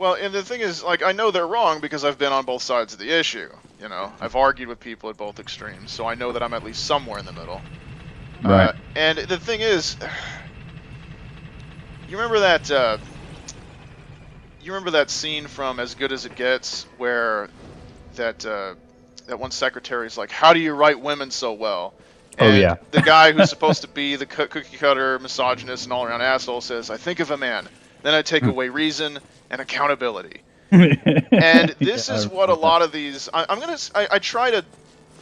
Well, and the thing is, like, I know they're wrong because I've been on both sides of the issue. You know, I've argued with people at both extremes, so I know that I'm at least somewhere in the middle. Right. And the thing is, you remember that? You remember that scene from As Good as It Gets, where that one secretary's like, "How do you write women so well?" Oh And yeah. the guy who's supposed to be the cookie cutter misogynist and all around asshole says, "I think of a man, then I take away reason and accountability." And Yeah, this I is what a remember that. lot of these. I try to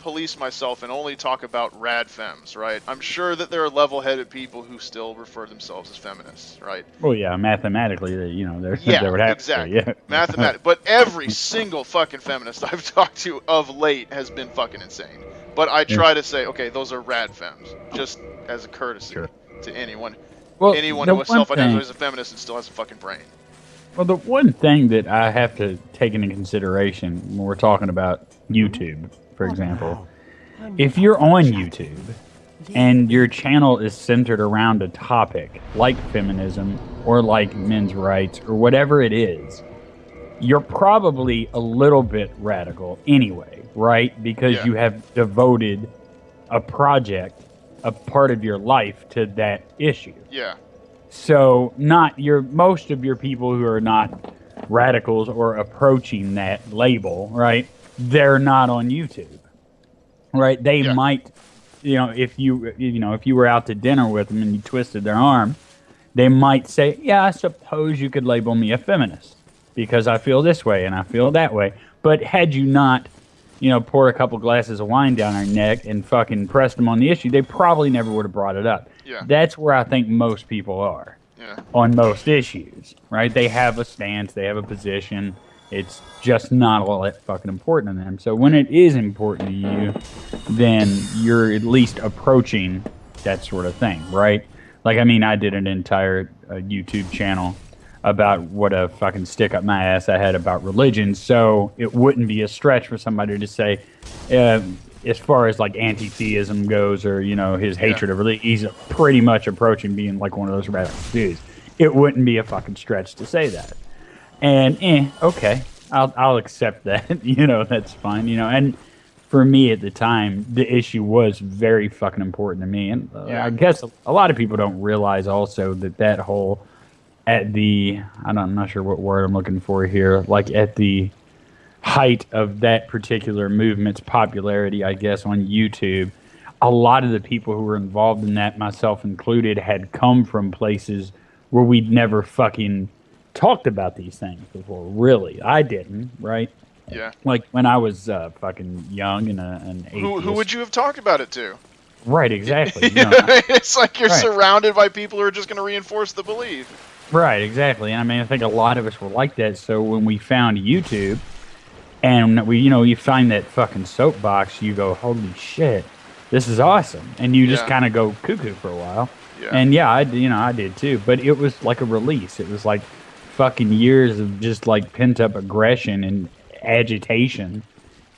police myself and only talk about rad femmes, right? I'm sure that there are level-headed people who still refer themselves as feminists, right? Well, yeah, mathematically, Yeah, there would have to be. exactly. Yeah. Yeah. Mathematic. But every single fucking feminist I've talked to of late has been fucking insane. But I Yeah, try to say, okay, those are rad femmes, just as a sure. courtesy to anyone, Well, anyone the who one self-identifies thing, as a feminist and still has a fucking brain. well, the one thing that I have to take into consideration when we're talking about YouTube, for example, if you're on YouTube and your channel is centered around a topic like feminism or like men's rights or whatever it is, you're probably a little bit radical anyway, right? Because Yeah, you have devoted a project, a part of your life to that issue. yeah, So, not your most of your people who are not radicals or approaching that label, right? They're not on YouTube, right? They yeah, might, if you were out to dinner with them and you twisted their arm, they might say, "Yeah, I suppose you could label me a feminist because I feel this way and I feel that way." But had you not, poured a couple glasses of wine down their neck and fucking pressed them on the issue, they probably never would have brought it up. yeah, That's where I think most people are yeah, on most issues, right? They have a stance, they have a position. It's just not all that fucking important to them. So when it is important to you, then you're at least approaching that sort of thing, right? Like, I mean, I did an entire YouTube channel about what a fucking stick up my ass I had about religion. So it wouldn't be a stretch for somebody to say, uh, as far as like anti-theism goes, or his yeah. hatred of religion, he's pretty much approaching being like one of those radical dudes. It wouldn't be a fucking stretch to say that. And okay, I'll accept that. That's fine. And for me at the time, the issue was very fucking important to me, and I Yeah. guess a lot of people don't realize also that whole at the I'm not sure what word I'm looking for here, like at the height of that particular movement's popularity, I guess, on YouTube, a lot of the people who were involved in that, myself included, had come from places where we'd never fucking talked about these things before. Really, I didn't, right? Yeah. Like when I was fucking young and an Who atheist. would you have talked about it to? Right, exactly. It's like you're Right. surrounded by people who are just going to reinforce the belief. Right, exactly. And I mean, I think a lot of us were like that. So when we found YouTube and you find that fucking soapbox, you go, holy shit, this is awesome. And you just Yeah. kind of go cuckoo for a while. Yeah. And yeah, I did too. But it was like a release. It was like fucking years of just like pent up aggression and agitation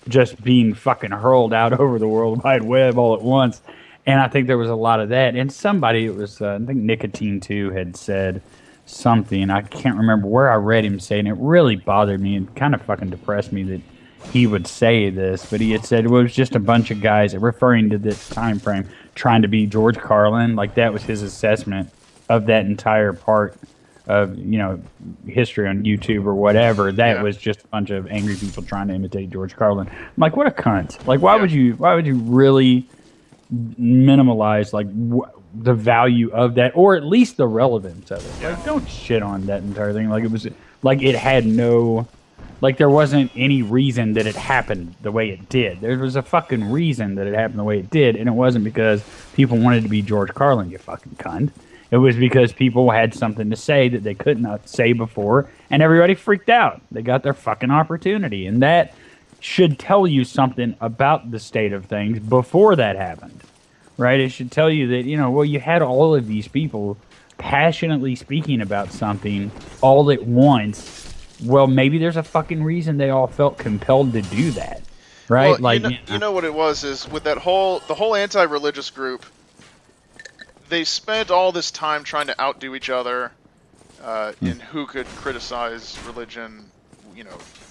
just being fucking hurled out over the World Wide Web all at once. And I think there was a lot of that. And somebody, it was, I think Nicotine 2 had said something. I can't remember where I read him saying it. Really bothered me and kind of fucking depressed me that he would say this. But he had said it was just a bunch of guys referring to this time frame trying to be George Carlin. Like that was his assessment of that entire part of history on YouTube or whatever. That Yeah. was just a bunch of angry people trying to imitate George Carlin. I'm like, what a cunt! Like, Yeah. why would you really minimalize like the value of that, or at least the relevance of it? Yeah. Like, don't shit on that entire thing. Like it was like it had no. Like there wasn't any reason that it happened the way it did. There was a fucking reason that it happened the way it did, and it wasn't because people wanted to be George Carlin, you fucking cunt. It was because people had something to say that they could not say before, and everybody freaked out. They got their fucking opportunity, and that should tell you something about the state of things before that happened, right? It should tell you that, well, you had all of these people passionately speaking about something all at once. Well, maybe there's a fucking reason they all felt compelled to do that, right? Well, you know what it was is with the whole anti-religious group, they spent all this time trying to outdo each other, in who could criticize religion,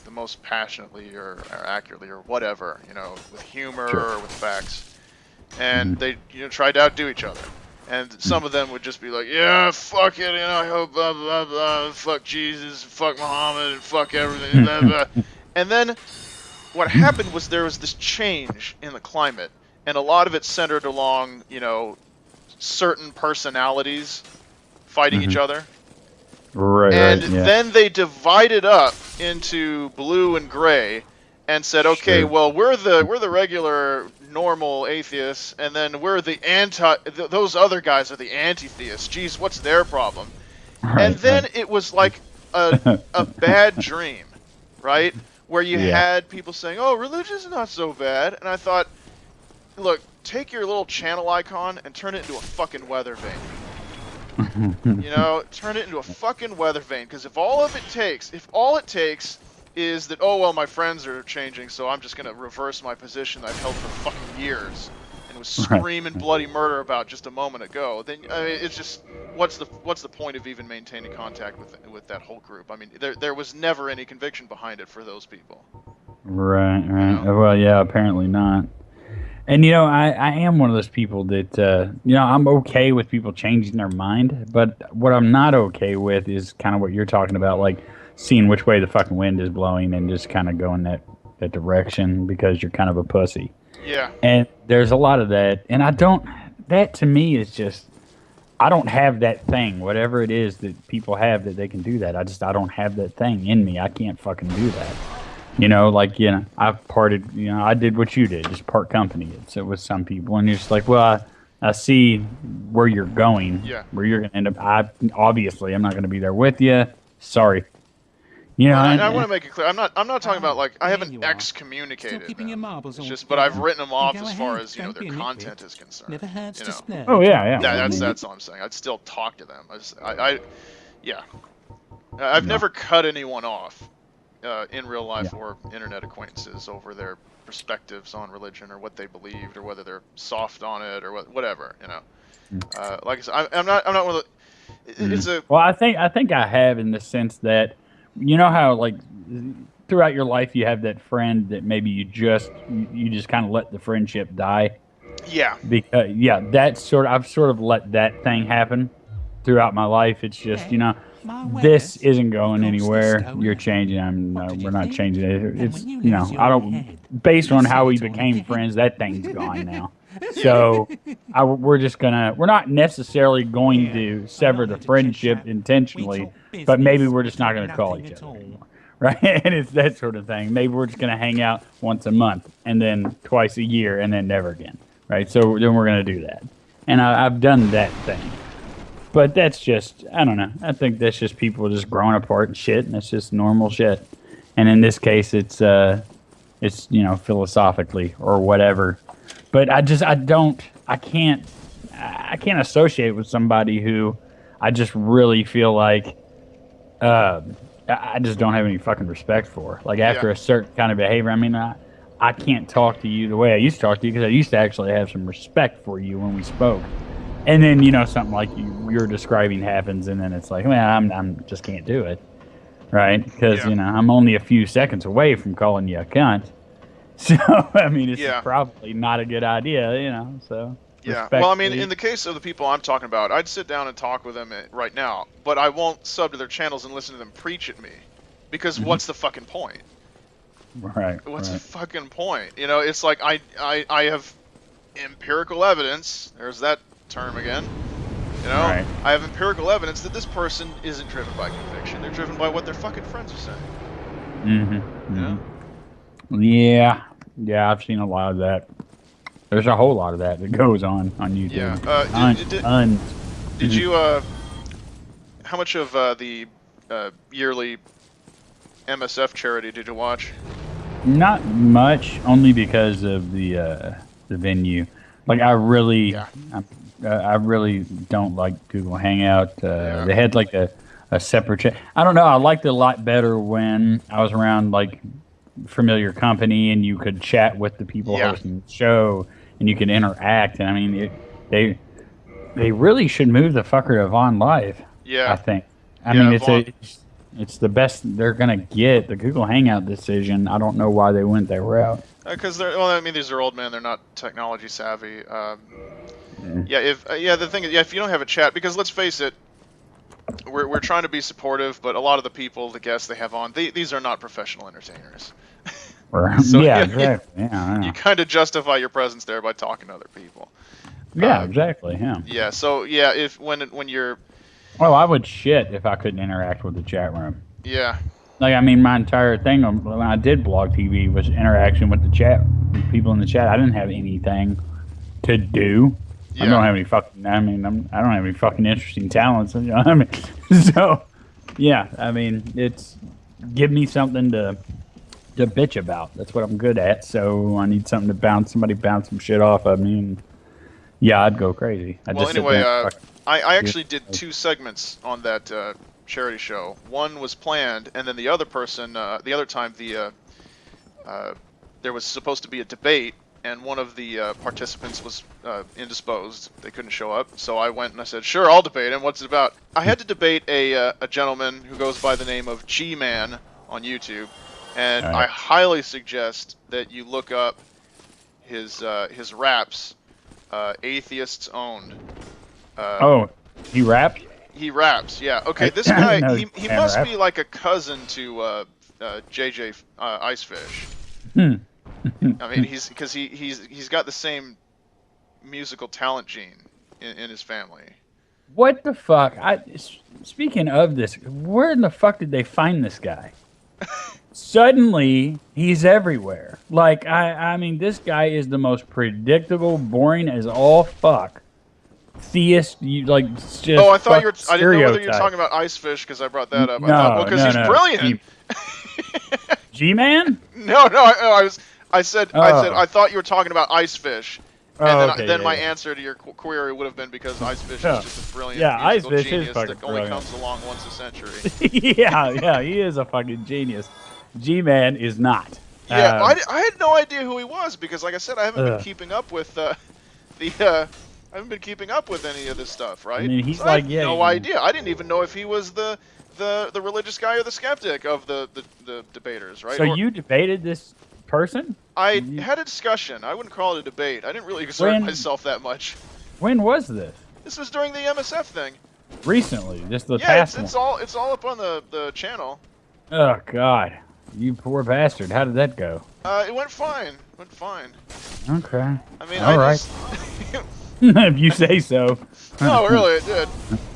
the most passionately or accurately or whatever, with humor Sure. or with facts. And they, tried to outdo each other. And some of them would just be like, yeah, fuck it, I hope, blah, blah, blah, fuck Jesus, fuck Muhammad, and fuck everything, blah, blah. And then what happened was there was this change in the climate, and a lot of it centered along, certain personalities fighting each other. Right, And right, yeah. then they divided up into blue and gray and said, okay, Sure. well, we're the regular normal atheists, and then we're the those other guys are the anti-theists. Geez, what's their problem? Right, And then right. it was like a bad dream, right? Where you Yeah. had people saying, oh, religion's not so bad. And I thought, look, take your little channel icon and turn it into a fucking weather vane. Turn it into a fucking weather vane. Because if all it takes is that, oh, well, my friends are changing, so I'm just going to reverse my position that I've held for fucking years and was screaming bloody murder about just a moment ago, then, I mean, it's just, what's the point of even maintaining contact with that whole group? I mean, there was never any conviction behind it for those people. Right, right. Well, yeah, apparently not. And I am one of those people that I'm okay with people changing their mind, but what I'm not okay with is kind of what you're talking about, like seeing which way the fucking wind is blowing and just kind of going that direction because you're kind of a pussy. Yeah. And there's a lot of that, and that to me is just, I don't have that thing, whatever it is that people have that they can do that. I don't have that thing in me. I can't fucking do that. I've parted, I did what you did, just part company. It with some people, and you're just like, well, I see where you're going, where you're going to end up. Obviously, I'm not going to be there with you. Sorry. I want to make it clear. I'm not talking about, like, I haven't excommunicated them. It's just, but I've written them off as far as their content is concerned. Never hurts to splurge. Oh yeah. That's all I'm saying. I'd still talk to them. I've never cut anyone off in real life or internet acquaintances over their perspectives on religion or what they believed or whether they're soft on it or whatever. Like I said, I'm not one of the. It's a. Well, I think I have, in the sense that, how, like, throughout your life you have that friend that maybe you just kind of let the friendship die. Yeah. Because I've sort of let that thing happen throughout my life. It's just, this isn't going anywhere. You're changing. We're not changing it. It's, I don't. Based on how we became friends, that thing's gone now. So we're not necessarily going to sever the friendship intentionally, but maybe we're just not going to call each other anymore, right? And it's that sort of thing. Maybe we're just going to hang out once a month, and then twice a year, and then never again, right? So then we're going to do that, and I've done that thing. But that's just, I don't know. I think that's just people just growing apart and shit, and it's just normal shit. And in this case, it's philosophically or whatever. But I can't associate with somebody who I just really feel like I just don't have any fucking respect for. Like, after a certain kind of behavior, I mean, I can't talk to you the way I used to talk to you, because I used to actually have some respect for you when we spoke. And then, something like you're describing happens, and then it's like, man, I'm just can't do it, right? Because, I'm only a few seconds away from calling you a cunt. So, I mean, it's probably not a good idea, so. Yeah, well, I mean, in the case of the people I'm talking about, I'd sit down and talk with them right now, but I won't sub to their channels and listen to them preach at me, because what's the fucking point? Right. What's the fucking point? It's like I have empirical evidence. There's that term again. I have empirical evidence that this person isn't driven by conviction. They're driven by what their fucking friends are saying. Yeah, I've seen a lot of that. There's a whole lot of that goes on YouTube. Yeah. Did you how much of the yearly MSF charity did you watch? Not much, only because of the venue. Like, I really don't like Google Hangout. They had like a separate chat. I don't know. I liked it a lot better when I was around, like, familiar company, and you could chat with the people hosting the show, and you could interact. And I mean, they really should move the fucker to Vaughn Live. Yeah. I think. I Yeah, mean, it's the best they're gonna get. The Google Hangout decision. I don't know why they went that route. because well, I mean, these are old men. They're not technology savvy. Mm. Yeah, if the thing is, yeah, if you don't have a chat, because let's face it, we're trying to be supportive, but a lot of the people, the guests they have on, these are not professional entertainers. So Yeah, yeah, exactly. Yeah, you yeah. kind of justify your presence there by talking to other people. Yeah, exactly. Yeah. Yeah. So yeah, if when you're Well, I would shit if I couldn't interact with the chat room. yeah Like, I mean, my entire thing when I did blog TV was interaction with the chat, with people in the chat. I didn't have anything to do. I yeah don't have any fucking. I mean, I don't have any fucking interesting talents. You know what I mean? So, yeah. I mean, it's give me something to bitch about. That's what I'm good at. So I need something to somebody bounce some shit off of me. And yeah, I'd go crazy. I'd well just sit anyway, there and fucking I do actually did it. 2 segments on that charity show. One was planned, and then the other person, the other time, uh, there was supposed to be a debate, and one of the participants was indisposed. They couldn't show up, so I went and I said, "Sure, I'll debate him. What's it about?" I had to debate a gentleman who goes by the name of G-Man on YouTube, and All I right. highly suggest that you look up his raps, atheists owned. Uh, Oh, he rapped. he raps, yeah. Okay, I, this I didn't guy, know he man must rap. be like a cousin to JJ IceFish. Hmm. I mean, he's got the same musical talent gene in his family. What the fuck? Speaking of this, where in the fuck did they find this guy? Suddenly, he's everywhere. Like I mean, this guy is the most predictable, boring as all fuck. Theist, you like it's Oh, just fucking I didn't know whether you were stereotype. talking about IceFish because I brought that up. I thought, well, No, because no, he's no. brilliant. G-Man? No, I said Oh, I thought you were talking about IceFish, and oh, okay, then my yeah, answer to your query would have been because IceFish is yeah, just a brilliant yeah. musical Icefish is genius fucking that only brilliant. comes along once a century. Yeah, yeah, he is a fucking genius. G-Man is not. Yeah, Um, I had no idea who he was because, like I said, I haven't been ugh. keeping up with the I haven't been keeping up with any of this stuff, I right? mean, So he's I like, had yeah, no idea. I didn't even know if he was the religious guy or the skeptic of the debaters, right? so Or you debated this person? I You- had a discussion. I wouldn't call it a debate. I didn't really exert When myself that much. when was this? This was during the MSF thing. Recently, just the Yeah, past one. it's all up on the channel. Oh God, you poor bastard! How did that go? It went fine. Went fine. Okay, I mean, all I right. just If you say so. no, really, it did.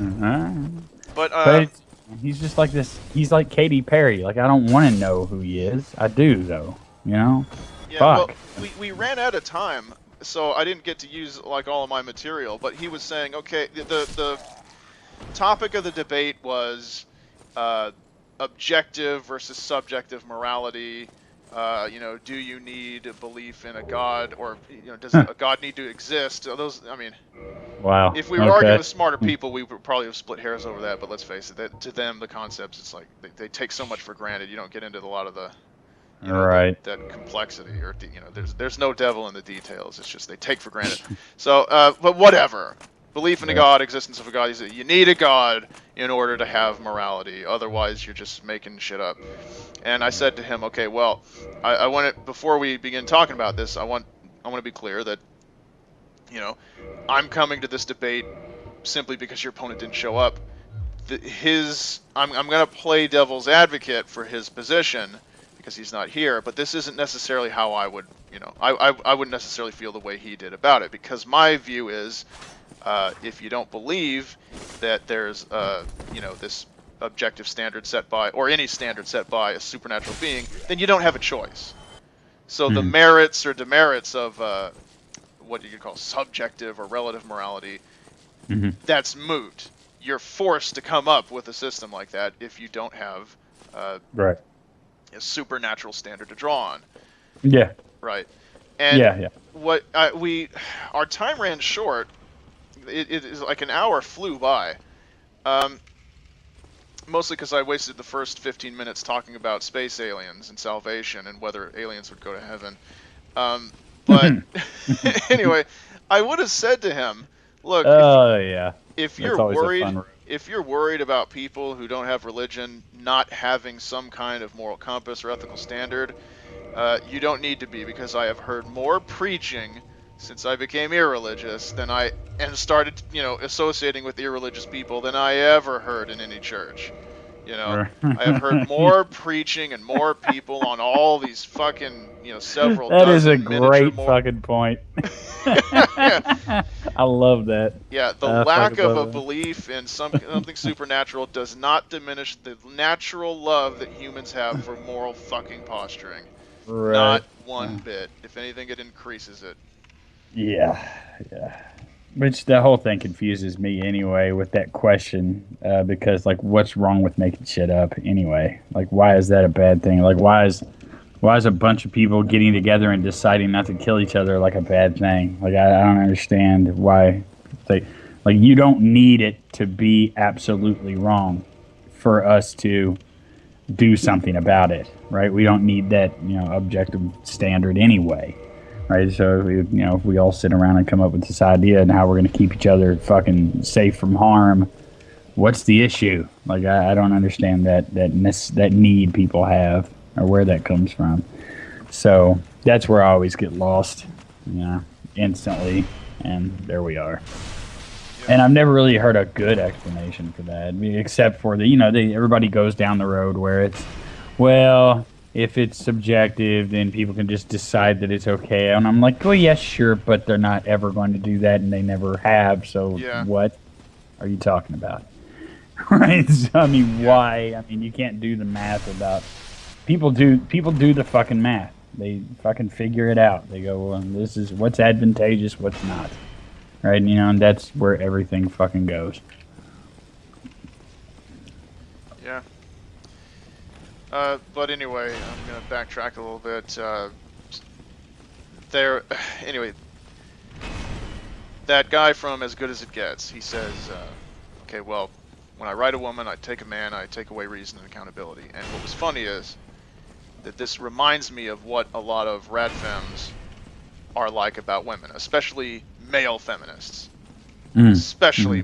Alright. But But he's just like this. He's like Katy Perry. Like I don't want to know who he is. I do though. You know. yeah, well, Fuck. we ran out of time, so I didn't get to use like all of my material. But he was saying, okay, the topic of the debate was objective versus subjective morality. Do you need a belief in a god, or does a god need to exist? Those, I mean, Wow. if we were arguing Okay. with smarter people, we would probably have split hairs over that. But let's face it, that to them, the concepts, it's like they take so much for granted. You don't get into a lot of the All right. that complexity, or there's no devil in the details. It's just they take for granted. So but whatever, belief in a Yeah. god, existence of a god, you need a god in order to have morality, otherwise you're just making shit up. And I said to him, okay, well, I want to, before we begin talking about this, I want to be clear that I'm coming to this debate simply because your opponent didn't show up. I'm going to play devil's advocate for his position because he's not here, but this isn't necessarily how I would, I wouldn't necessarily feel the way he did about it, because my view is, if you don't believe that there's, this objective standard set by, or any standard set by a supernatural being, then you don't have a choice. So the merits or demerits of what you could call subjective or relative morality, that's moot. You're forced to come up with a system like that if you don't have Right. a supernatural standard to draw on, Yeah. right? And Yeah. Yeah. what our time ran short. It is like an hour flew by, mostly because I wasted the first 15 minutes talking about space aliens and salvation and whether aliens would go to heaven. But anyway, I would have said to him, look, Oh yeah. if That's you're always a worried, fun. if you're worried about people who don't have religion not having some kind of moral compass or ethical standard, you don't need to be, because I have heard more preaching since I became irreligious and started, associating with irreligious people than I ever heard in any church. Right. I have heard more preaching and more people on all these fucking, several That is a dozen miniature great more. fucking point. Yeah, I love that. yeah. The I lack fucking of a love that. belief in something supernatural does not diminish the natural love that humans have for moral fucking posturing. Right. Not one bit. If anything, it increases it. Yeah. Yeah. Which the whole thing confuses me anyway with that question, because like, what's wrong with making shit up anyway? Like, why is that a bad thing? Like, why is a bunch of people getting together and deciding not to kill each other like a bad thing? Like, I don't understand why. Like you don't need it to be absolutely wrong for us to do something about it, right? We don't need that, objective standard anyway, right? So if we all sit around and come up with this idea and how we're going to keep each other fucking safe from harm, what's the issue? Like, I don't understand that need people have, or where that comes from. So that's where I always get lost, instantly, and there we are. And I've never really heard a good explanation for that, I mean, except for everybody goes down the road where it's, well, if it's subjective, then people can just decide that it's okay. And I'm like, well, yeah, sure, but they're not ever going to do that, and they never have. So Yeah. what are you talking about? Right? So, I mean, why? I mean, you can't do the math about people do the fucking math. They fucking figure it out. They go, well, this is what's advantageous, what's not. Right? And that's where everything fucking goes. Yeah. But anyway, I'm gonna backtrack a little bit. Anyway, that guy from As Good as It Gets, he says, okay, well, when I write a woman, I take a man, I take away reason and accountability. And what was funny is that this reminds me of what a lot of rad femmes are like about women, especially male feminists, especially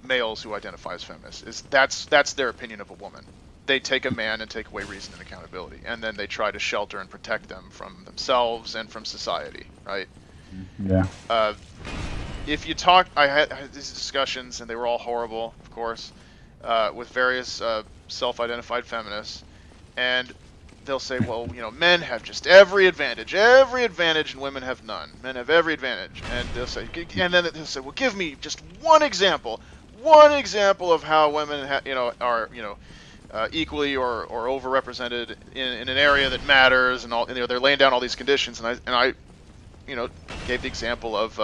males who identify as feminists. That's their opinion of a woman. They take a man and take away reason and accountability, and then they try to shelter and protect them from themselves and from society, right? Yeah. If you talk, I had these discussions, and they were all horrible, of course, with various self-identified feminists, and they'll say, well, men have just every advantage, and women have none. Men have every advantage, and they'll say, well, give me just one example of how women, are, equally or overrepresented in an area that matters, and all. And, they're laying down all these conditions, and I gave the example of,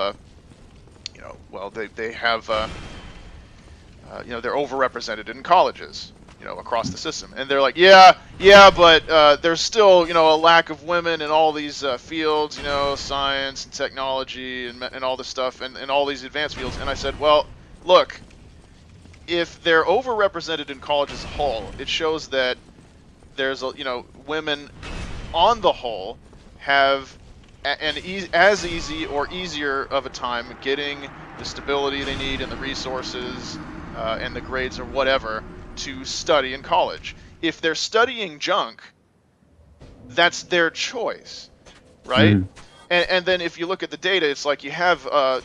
well, they have, they're overrepresented in colleges, across the system. And they're like, yeah, but there's still, a lack of women in all these fields, science and technology and all this stuff, and all these advanced fields. And I said, well, look, if they're overrepresented in college as a whole, it shows that there's, women on the whole have as easy or easier of a time getting the stability they need and the resources and the grades or whatever to study in college. If they're studying junk, that's their choice, right? And then if you look at the data, it's like you have a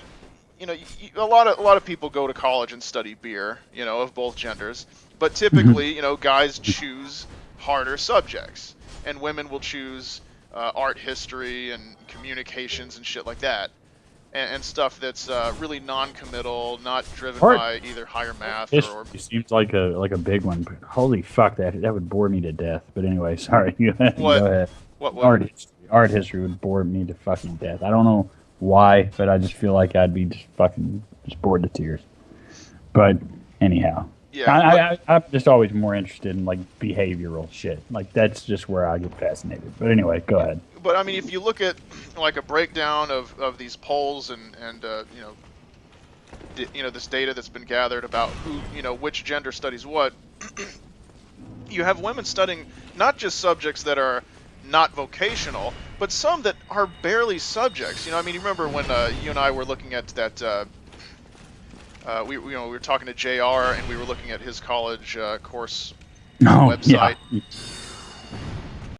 lot of people go to college and study beer, of both genders, but typically, guys choose harder subjects, and women will choose art history and communications and shit like that. And stuff that's really non-committal, not driven by either higher math or. It seems like a big one. But holy fuck, that would bore me to death. But anyway, sorry. Go ahead. What? Art history would bore me to fucking death. I don't know why, but I just feel like I'd be just bored to tears. But anyhow, yeah, I'm just always more interested in like behavioral shit. Like that's just where I get fascinated. But anyway, go ahead. But I mean, if you look at like a breakdown of these polls and this data that's been gathered about who which gender studies what, you have women studying not just subjects that are not vocational, but some that are barely subjects. I mean, you remember when you and I were looking at that we were talking to JR and we were looking at his college course Oh, website. yeah.